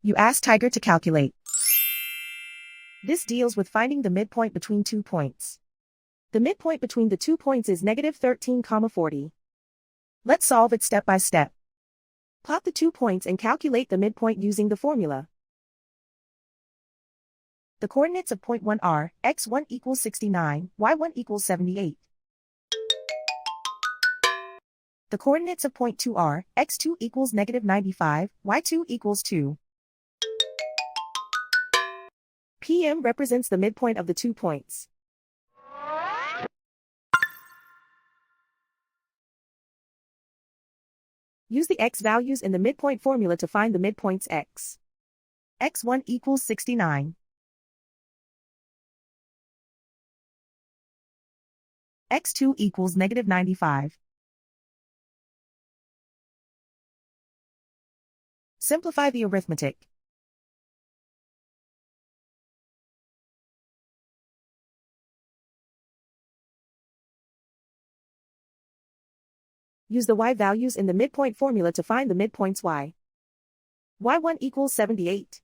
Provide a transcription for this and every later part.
You ask Tiger to calculate. This deals with finding the midpoint between 2 points. The midpoint between the 2 points is negative 13, 40. Let's solve it step by step. Plot the 2 points and calculate the midpoint using the formula. The coordinates of point 1 are x1 equals 69, y1 equals 78. The coordinates of point 2 are x2 equals negative 95, y2 equals 2. PM represents the midpoint of the 2 points. Use the x values in the midpoint formula to find the midpoints x. x1 equals 69. x2 equals negative 95. Simplify the arithmetic. Use the y values in the midpoint formula to find the midpoints y. y1 equals 78.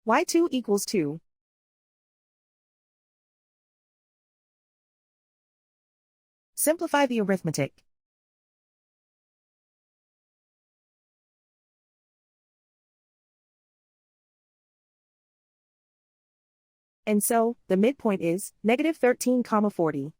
y2 equals 2. Simplify the arithmetic. And so, the midpoint is negative 13, 40.